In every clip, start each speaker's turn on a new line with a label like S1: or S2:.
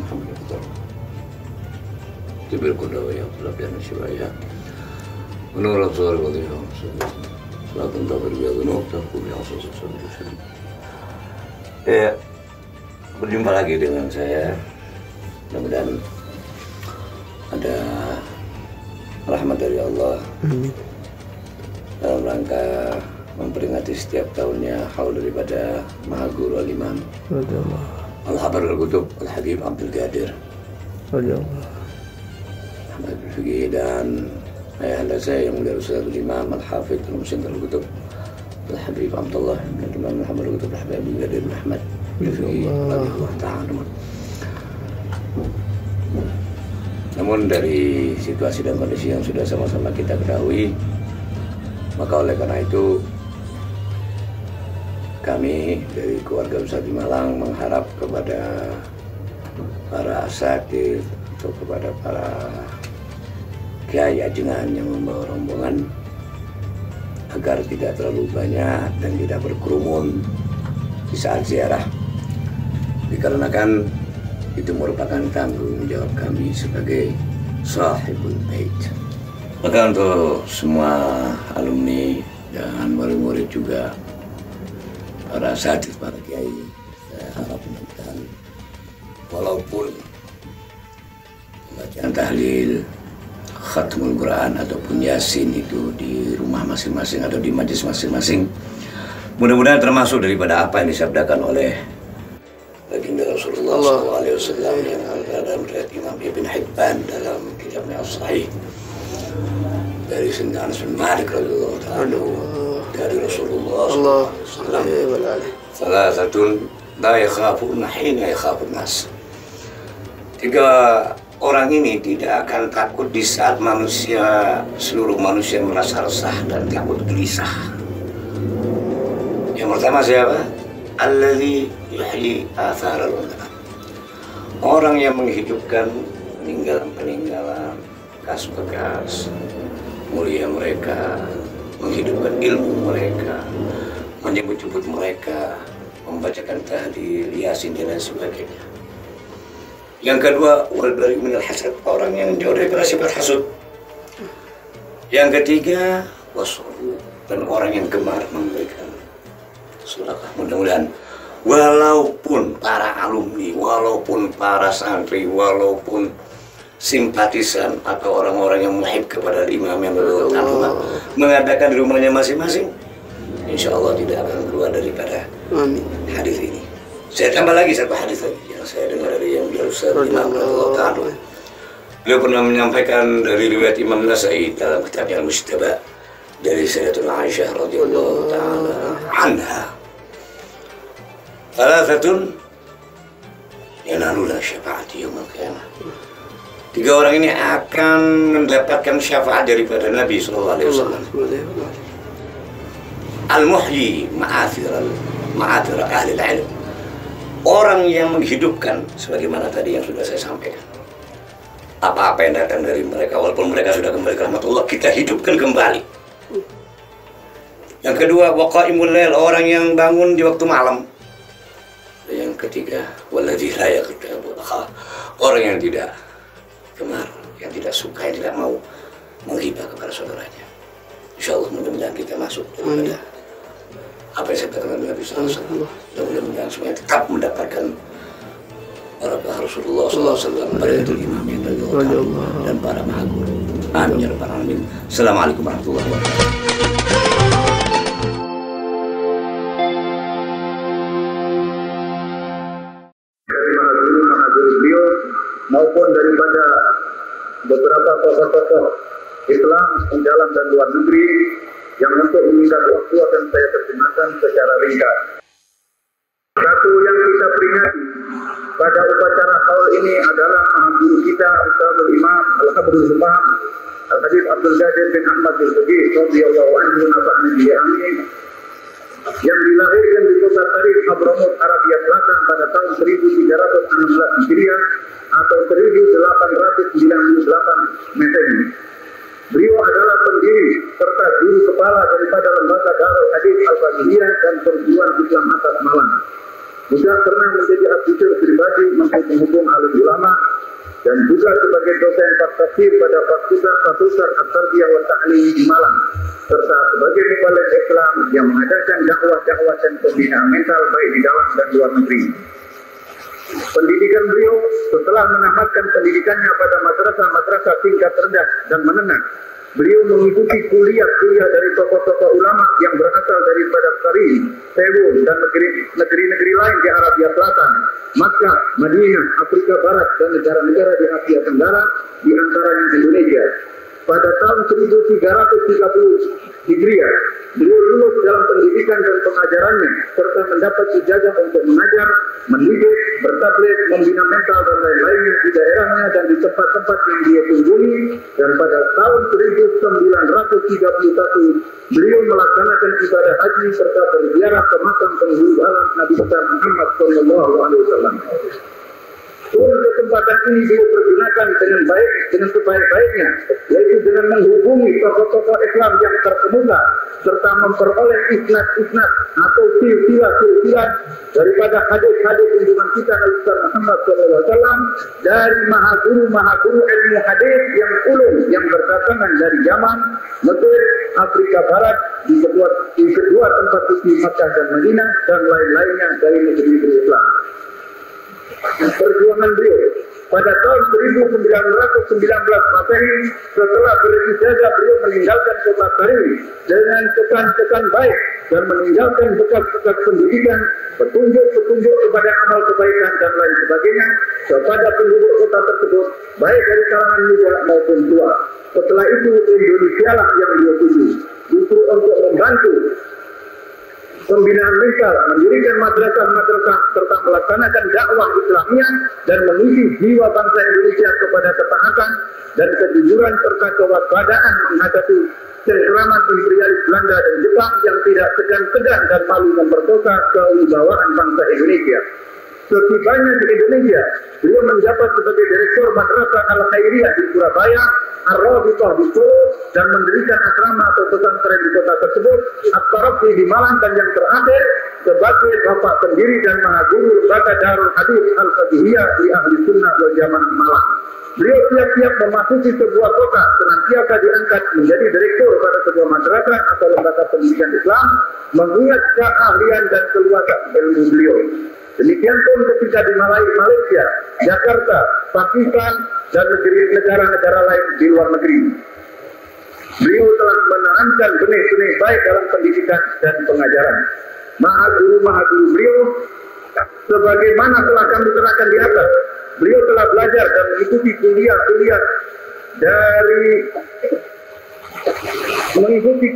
S1: محمد تبير كل ويا طلب يعني شوية ونور الأبصار وظيفة لا تنتظر بها ذنوب تنقل يا صلى الله عليه وسلم. Berjumpa lagi dengan saya. Mudah-mudahan ada rahmat dari Allah. Amin. Dalam rangka memperingati setiap tahunnya haul daripada Maha Guru Al-Imam Al-Habar Al-Qutub Al-Habib Abdul Qadir Ahmad Fiqih dan ayahanda saya yang mulia Ustaz Al-Imam Al-Hafidh Al-Musin Al-Qutub Al-Habib Abdullah Al-Imam Al-Habar Al-Qutub Al-Habib Abdul Qadir Ahmad Fiqih Allah Ta'ala. Namun dari situasi dan kondisi yang sudah sama-sama kita ketahui, maka oleh karena itu kami dari keluarga Ustaz di Malang mengharap kepada para asatidz atau kepada para kiai ajengan yang membawa rombongan agar tidak terlalu banyak dan tidak berkerumun di saat ziarah, dikarenakan itu merupakan tanggung jawab kami sebagai sahibul bait. Maka untuk semua alumni dan murid-murid juga, para asatidz, para kiai, saya harap mudah-mudahan walaupun pembacaan tahlil, khatmul Quran ataupun yasin itu di rumah masing-masing atau di majlis masing-masing, mudah-mudahan termasuk daripada apa yang disabdakan oleh baginda Rasulullah SAW yang ada dalam riwayat Imam Ibn Hibban dalam kitabnya As-Sahih dari Sayyidina Anas bin Malik radhiyallahu ta'ala dari Rasulullah SAW. Salah satu la yakhafuna hina yakhafun nas. Tiga orang ini tidak akan takut di saat seluruh manusia merasa resah dan takut gelisah. Yang pertama siapa? Alladzi yuhyi athar al-ulama. Orang yang menghidupkan peninggalan bekas mulia mereka, menghidupkan ilmu mereka, menyebut-nyebut mereka, membacakan tahlil, yasin dan lain sebagainya. Yang kedua, wal bari minal hasad, orang yang jauh dari sifat hasud. Yang ketiga, wasulu, dan orang yang gemar memberikan sedekah. Mudah-mudahan walaupun para alumni, walaupun para santri, walaupun simpatisan atau orang-orang yang muhib kepada imam yang berutama mengadakan di rumahnya masing-masing, insya Allah tidak akan keluar daripada hadis ini. Saya tambah lagi satu hadis lagi yang saya dengar dari yang beliau Ustaz Imam Al-Ta'ala. Beliau pernah menyampaikan dari riwayat Imam Nasai dalam kitabnya Al-Mujtaba dari Sayyidatuna Aisyah radhiyallahu ta'ala anha. Thalathatun yanaluna syafa'ati yaumil qiyamah. Tiga orang ini akan mendapatkan syafaat daripada Nabi sallallahu alaihi wasallam. Al-muhyi ma'athir ahli al-ilm. Orang yang menghidupkan sebagaimana tadi yang sudah saya sampaikan. Apa-apa yang datang dari mereka walaupun mereka sudah kembali ke rahmatullah, kita hidupkan kembali. Yang kedua, waqaimul lail, orang yang bangun di waktu malam. Yang ketiga, walladzi la yaqdabu, orang yang tidak gemar, yang tidak suka, yang tidak mau menghibah kepada saudaranya. Insyaallah mudah-mudahan kita masuk daripada apa yang saya katakan Nabi SAW. Dan mudah-mudahan semuanya tetap mendapatkan barakah Rasulullah SAW, barakah imam yang beliau dan para maha guru. Amin ya rabbal alamin. Assalamualaikum warahmatullahi wabarakatuh.
S2: Maupun daripada beberapa tokoh-tokoh Islam dalam dan luar negeri yang untuk meminta waktu akan saya terjemahkan secara ringkas. Satu yang kita peringati pada upacara haul ini adalah guru kita Ustadzul Imam Al-Habrul Subhan Al-Habib Abdul Qadir bin Ahmad Al-Fiqih radhiyallahu anhu nafa'na bihi amin, yang dilahirkan di kota Tarif Hadramut Arabia Selatan pada tahun 1316 Hijriah atau 1898 Masehi. Beliau adalah pendiri serta guru kepala daripada lembaga Darul Hadits Al-Fadhiliyah dan perguruan Islam Atas Malang. juga pernah menjadi asisten pribadi Menteri Penghubung Alim Ulama, dan juga sebagai dosen tafsir pada Fakultas At-Tarbiyah wa Ta'lim di Malang, serta sebagai muballigh Islam yang mengadakan dakwah dan pembinaan mental baik di dalam dan luar negeri. Pendidikan beliau setelah menamatkan pendidikannya pada madrasah tingkat rendah dan menengah, beliau mengikuti kuliah dari tokoh-tokoh ulama yang berasal daripada Bahrain, Seoul, dan negeri-negeri lain di Arabia Selatan, Makkah, Madinah, Afrika Barat, dan negara-negara di Asia Tenggara, di antaranya Indonesia. Pada tahun 1330 Hijriah, beliau lulus dalam pendidikan dan pengajarannya, serta mendapat ijazah untuk mengajar, mendidik, bertabligh, membina mental, dan lain-lainnya di daerahnya dan di tempat-tempat yang dia kunjungi. Dan pada tahun 1931, beliau melaksanakan ibadah haji serta berziarah ke makam penghulu alam Nabi besar Muhammad SAW. Untuk kesempatan ini beliau pergunakan dengan sebaik-baiknya, yaitu dengan menghubungi tokoh-tokoh Islam yang terkemuka, serta memperoleh isnad atau silsilah daripada hadis-hadis junjungan kita Nabi besar Muhammad SAW dari mahaguru ilmu hadis yang ulung yang berdatangan dari Yaman, Mesir, Afrika Barat, di kedua tempat suci Makkah dan Madinah, dan lain-lainnya dari negeri-negeri Islam. Perjuangan beliau pada tahun 1919 Masehi, setelah berijazah beliau meninggalkan kota Bahrain dengan kesan baik dan meninggalkan bekas-bekas pendidikan, petunjuk kepada amal kebaikan dan lain sebagainya kepada penduduk kota tersebut, baik dari kalangan muda maupun tua. Setelah itu Indonesia lah yang beliau tuju, justru untuk membantu pembinaan mental, mendirikan madrasah serta melaksanakan dakwah Islamiyah dan mengisi jiwa bangsa Indonesia kepada ketaatan dan kejujuran serta kewaspadaan menghadapi cengkeraman imperialis Belanda dan Jepang yang tidak segan-segan dan malu memperkosa kewibawaan bangsa Indonesia. Setibanya di Indonesia, beliau menjabat sebagai Direktur Madrasah Al-Khairiyah di Surabaya, Ar-Rabithah di Solo, dan mendirikan asrama atau pesantren di kota tersebut, At-Taraqqi di Malang, dan yang terakhir sebagai bapak pendiri dan mahaguru lembaga Darul Hadis Al-Faqihiyah di Ahli Sunnah wal Jamaah Malang. Beliau siap-siap memasuki sebuah kota, senantiasa diangkat menjadi direktur pada sebuah madrasah atau lembaga pendidikan Islam, mengingat keahlian dan keluasan ilmu beliau. Demikian pun ketika di Malaysia, Jakarta, Pakistan, dan negara-negara lain di luar negeri, beliau telah menanamkan benih-benih baik dalam pendidikan dan pengajaran. Mahaguru beliau, sebagaimana telah kami terangkan di atas, beliau telah belajar dan mengikuti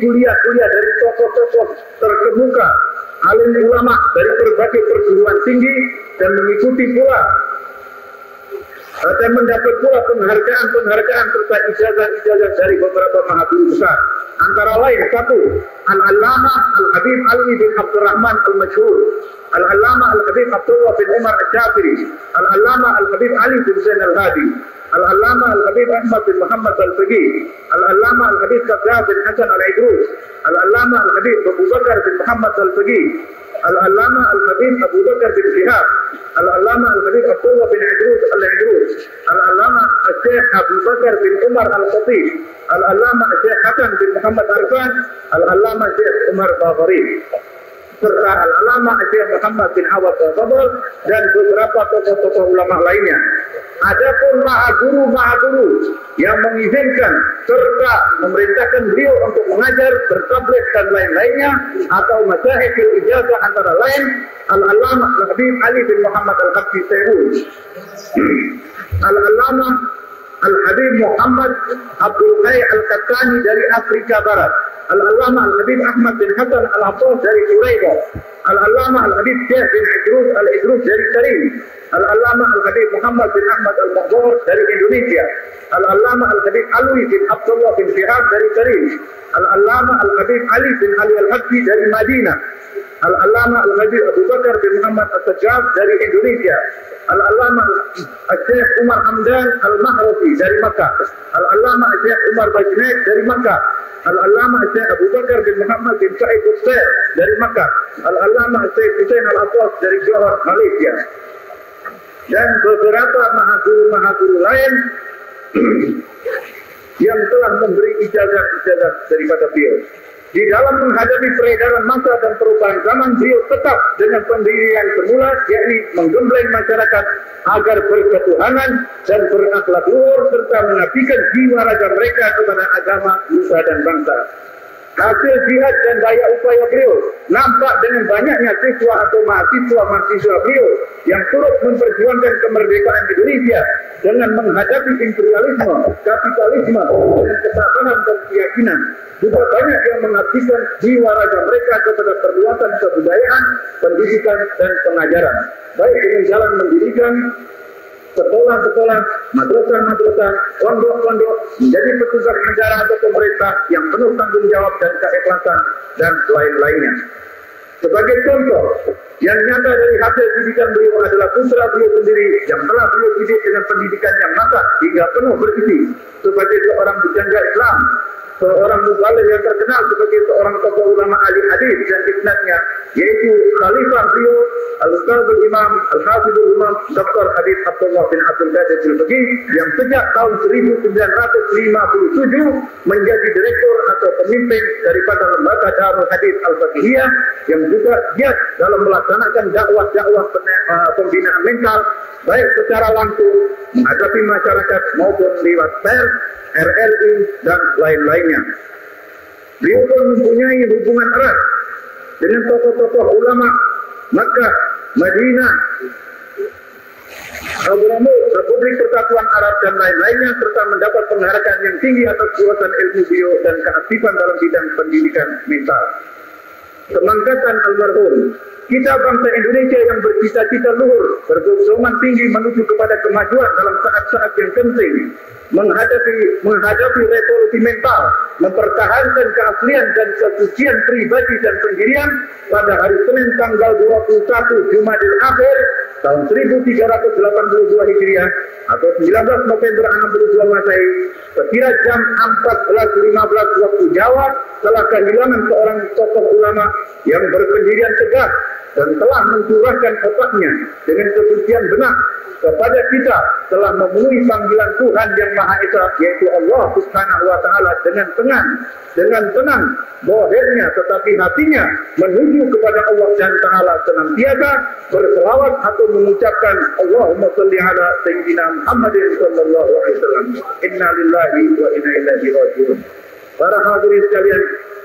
S2: kuliah dari tokoh-tokoh terkemuka, alim ulama dari berbagai perguruan tinggi, dan mengikuti pula dan mendapat pula penghargaan serta ijazah dari beberapa mahaguru besar. Antara lain satu, Al-Allamah Al-Habib Ali bin Abdurrahman Al-Masyhur, Al-Allamah Al-Habib Abdullah bin Umar Al-Syafiri, Al-Allamah Al-Habib Ali bin Zain Al-Hadi, Al-Allamah Al-Habib Ahmad bin Muhammad Al-Faqih, Al-Allamah Al-Habib Qaddar bin Hasan Al-Idrus, Al-Allamah Al-Habib Abu Bakar bin Muhammad Al-Faqih, Al-Allamah Al-Habib Abu Bakar bin Shihab, Al-Allamah Al-Habib Abdullah bin Idrus Al-Idrus, Al-Allamah Al-Syekh Abu Bakar bin Umar Al-Khatib, Al-Allamah Al-Syekh Hasan bin Muhammad Arfan, Al-Allamah Syekh Umar Baghari, serta Al-Allamah Syekh Muhammad bin Awad Al-Fadl, dan beberapa tokoh-tokoh ulama lainnya. Adapun mahaguru yang mengizinkan serta memerintahkan beliau untuk mengajar, bertabligh, dan lain-lainnya, atau masyaikhul ijazah antara lain Al-Allamah Al-Habib Ali bin Muhammad Al-Habsi Seoul, Al-Allamah Al-Habib Muhammad Abdul Qayyim Al-Qattani dari Afrika Barat, Al-Allamah Al-Habib Ahmad bin Hasan Al-Hafiz dari Quraida, Al-Allamah Al-Habib Syekh bin Al-Idrus dari Karim, Al-Allamah Al-Habib Muhammad bin Ahmad Al-Mahdur dari Indonesia, Al-Allamah Al-Habib Alwi bin Abdullah bin Syihab dari Karim, Al-Allamah Al-Habib Ali bin Ali Al-Habbi dari Madinah, Al-Allamah Al-Habib Abu Bakar bin Muhammad As-Sajjad dari Indonesia, Al-Allamah Al-Syekh Umar Hamdan Al-Mahrafi dari Makkah, Al-Allamah Al-Syekh Umar Bajnek dari Makkah, Al-Allamah Syekh Abu Bakar bin Muhammad bin Sa'id Hussein dari Makkah, Al-Allamah Syekh Hussein Al-Abbas dari Johor, Malaysia, dan beberapa mahaguru lain yang telah memberi ijazah-ijazah daripada beliau. Di dalam menghadapi peredaran massa dan perubahan zaman, beliau tetap dengan pendirian semula, yakni menggembleng masyarakat agar berketuhanan dan berakhlak luhur serta mengabdikan jiwa raga mereka kepada agama, nusa dan bangsa. Hasil jihad dan daya upaya beliau nampak dengan banyaknya siswa atau mahasiswa beliau yang turut memperjuangkan kemerdekaan Indonesia dengan menghadapi imperialisme, kapitalisme, dengan kesabaran dan keyakinan. Juga banyak yang mengabdikan jiwa raga mereka kepada perluasan kebudayaan, pendidikan, dan pengajaran, baik dengan jalan mendirikan sekolah-sekolah, madrasah-madrasah, pondok-pondok, menjadi petugas negara atau pemerintah yang penuh tanggung jawab dan keikhlasan, dan lain-lainnya. Sebagai contoh, yang nyata dari hasil didikan beliau adalah putra beliau sendiri yang telah beliau didik dengan pendidikan yang matang hingga penuh berisi sebagai seorang bujangga Islam, seorang mubaligh yang terkenal sebagai seorang tokoh ulama ahli hadis dan isnadnya, yaitu khalifah beliau Al-Ustadzul Imam Al-Hafidhul Imam Dr. Habib Abdullah bin Abdul Qadir Jilbagi yang sejak tahun 1957 menjadi direktur atau pemimpin daripada lembaga Darul Hadis Al-Faqihiyah yang juga giat dalam melaksanakan dakwah-dakwah pembinaan mental baik secara langsung menghadapi masyarakat maupun lewat pers, RRI, dan lain-lainnya. Beliau pun mempunyai hubungan erat dengan tokoh-tokoh ulama Makkah, Madinah, Hadramaut, Republik Persatuan Arab, dan lain-lainnya, serta mendapat penghargaan yang tinggi atas kuasa ilmu beliau dan keaktifan dalam bidang pendidikan mental. Semangkatan almarhum, kita bangsa Indonesia yang bercita-cita luhur, berdorongan tinggi menuju kepada kemajuan dalam saat-saat yang penting, menghadapi revolusi mental, mempertahankan keaslian dan kesucian pribadi dan pendirian pada hari Senin tanggal 21 Jumadil Akhir tahun 1382 Hijriah atau 19 November 62 Masehi, sekira jam 14.15 waktu Jawa, telah kehilangan seorang tokoh ulama yang berpendirian tegas dan telah mencurahkan otaknya dengan kesucian benak kepada kita, telah memenuhi panggilan Tuhan yang Maha Esa, yaitu Allah Subhanahu wa Ta'ala, dengan tenang zahirnya, tetapi hatinya menuju kepada Allah dan Ta'ala senantiasa berselawat atau mengucapkan Allahumma sholli ala sayyidina Muhammadin sallallahu alaihi wasallam. Inna lillahi wa inna ilaihi raji'un. Para hadirin sekalian,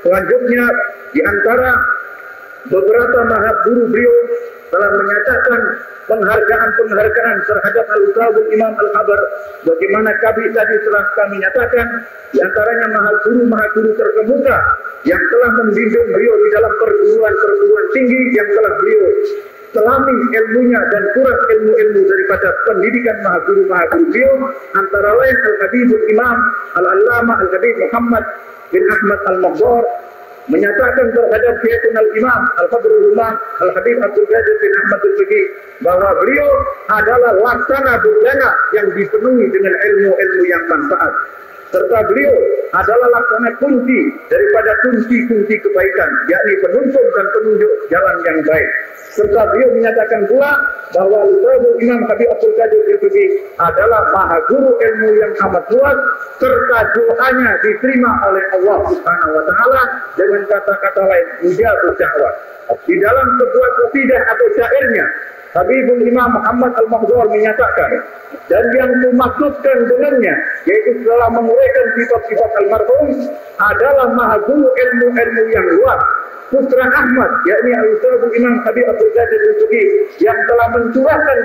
S2: selanjutnya di antara beberapa mahaguru beliau telah menyatakan penghargaan terhadap Al-Ustadzul Imam Al-Habar, bagaimana kami tadi telah kami nyatakan, di antaranya mahaguru terkemuka yang telah membimbing beliau di dalam perguruan tinggi yang telah beliau selami ilmunya dan kurang ilmu-ilmu daripada pendidikan mahaguru beliau, antara lain Al-Habibul Imam Al-Allamah Al-Habib Muhammad bin Ahmad Al-Maghdar menyatakan terhadap Syekhul Imam Al-Fadlul Imam Al-Habib Abdul Qadir bin Ahmad Al-Bagi bahwa beliau adalah laksana bujana yang dipenuhi dengan ilmu-ilmu yang manfaat, serta beliau adalah laksana kunci daripada kunci-kunci kebaikan, yakni penuntun dan penunjuk jalan yang baik. Serta beliau menyatakan pula bahwa Ustadzul Imam Habib Abdul Qadir Jilbagi adalah mahaguru ilmu yang amat luas, serta doanya diterima oleh Allah Subhanahu wa Ta'ala dengan kata-kata lain, mujabud da'wah. Di dalam sebuah qasidah atau syairnya, Habibul Imam Muhammad Al-Maghdar menyatakan, dan yang dimaksudkan dengannya, yaitu setelah menguraikan sifat-sifat almarhum, adalah mahaguru ilmu-ilmu yang luas, putra Ahmad, yakni Al-Ustadzul Imam Habib Abdul Qadir Jilbagi, yang telah mencurahkan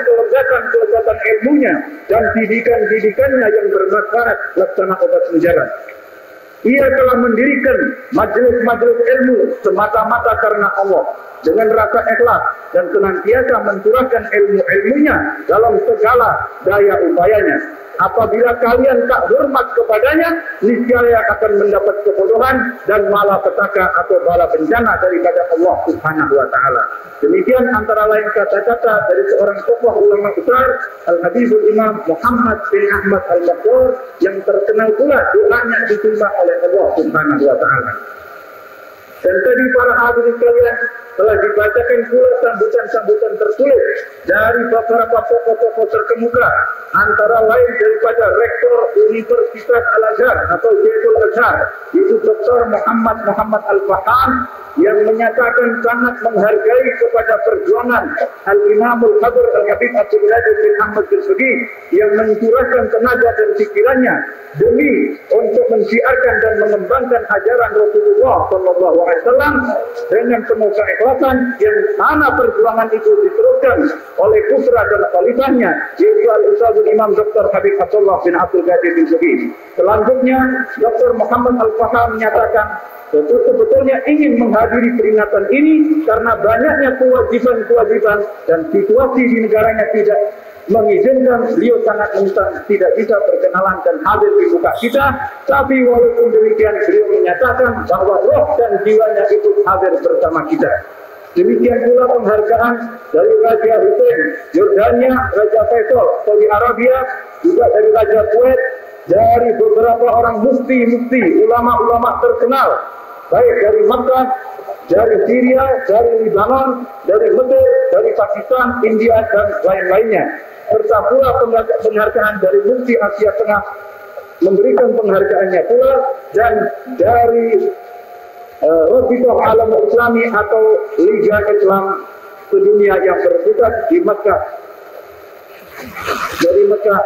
S2: kelezatan ilmunya dan didikan-didikannya yang bermanfaat laksana obat penjara. Ia telah mendirikan majelis-majelis ilmu semata-mata karena Allah, dengan rasa ikhlas dan senantiasa mencurahkan ilmu-ilmunya dalam segala daya upayanya. Apabila kalian tak hormat kepadanya, niscaya akan mendapat kebodohan dan malapetaka atau bala bencana daripada Allah Subhanahu wa taala. Demikian antara lain kata-kata dari seorang tokoh ulama besar, Al-Habibul Imam Muhammad bin Ahmad Al-Maktoum, yang terkenal pula doanya diterima oleh Allah Subhanahu wa taala. Dan tadi para hadirin sekalian telah dibacakan pula sambutan-sambutan tertulis dari beberapa tokoh-tokoh terkemuka, antara lain daripada Rektor Universitas Al-Azhar atau Syekhul Azhar, itu Dr. Muhammad Al-Faham, yang menyatakan sangat menghargai kepada perjuangan Al-Imamul Qadr Al-Habib Abdul Qadir bin Ahmad Al-Sugi, yang mencurahkan tenaga dan pikirannya demi untuk mensiarkan dan mengembangkan ajaran Rasulullah SAW dengan penuh keikhlasan, yang mana perjuangan itu diteruskan oleh putra dan khalifahnya, yaitu Al-Ustadzul Imam Dr. Habib Abdullah bin Abdul Qadir bin Sugi. Selanjutnya Dr. Muhammad Al-Faham menyatakan sebetulnya ingin menghadiri peringatan ini karena banyaknya kewajiban-kewajiban dan situasi di negaranya tidak mengizinkan. Beliau sangat menyesal tidak bisa berkenalan dan hadir di muka kita, tapi walaupun demikian beliau menyatakan bahwa roh dan jiwanya ikut hadir bersama kita. Demikian pula penghargaan dari Raja Hussein Yordania, Raja Faisal Saudi Arabia, juga dari Raja Kuwait, dari beberapa orang mufti-mufti, ulama-ulama terkenal, baik dari Makkah, dari Syria, dari Libanon, dari Mesir, dari Pakistan, India, dan lain-lainnya. Serta pula penghargaan dari Mufti Asia Tengah memberikan penghargaannya pula, dan dari Rabitah Alam Islami atau Liga Islam Sedunia yang berpusat di Makkah, dari Makkah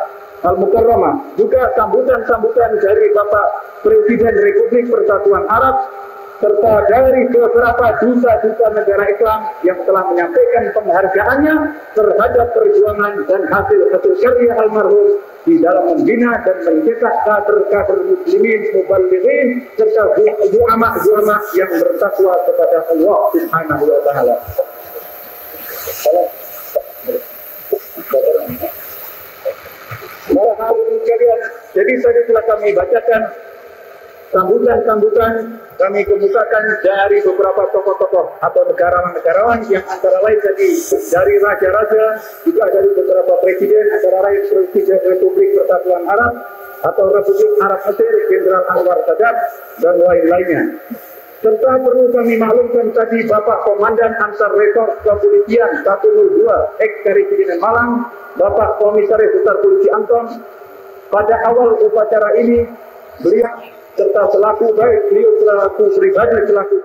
S2: Al-Mukarramah. Juga sambutan-sambutan dari Bapak Presiden Republik Persatuan Arab, serta dari beberapa duta-duta negara Islam yang telah menyampaikan penghargaannya terhadap perjuangan dan hasil karya almarhum di dalam membina dan mencetak kader-kader muslimin, mubalighin, serta ulama-ulama yang bertakwa kepada Allah Subhanahu wa taala. Para hadirin sekalian, jadi tadi telah kami bacakan sambutan-sambutan, kami kemukakan dari beberapa tokoh-tokoh atau negarawan-negarawan yang antara lain tadi dari raja-raja, juga dari beberapa presiden, antara lain Presiden Republik Persatuan Arab atau Republik Arab Mesir, Jenderal Anwar Sadat, dan lain-lainnya. Serta perlu kami maklumkan tadi Bapak Komandan Ansar Resort Kepolisian 102 ex-Karibien Malang, Bapak Komisaris Besar Polisi Anton. Pada awal upacara ini beliau serta selaku baik beliau selaku pribadi selaku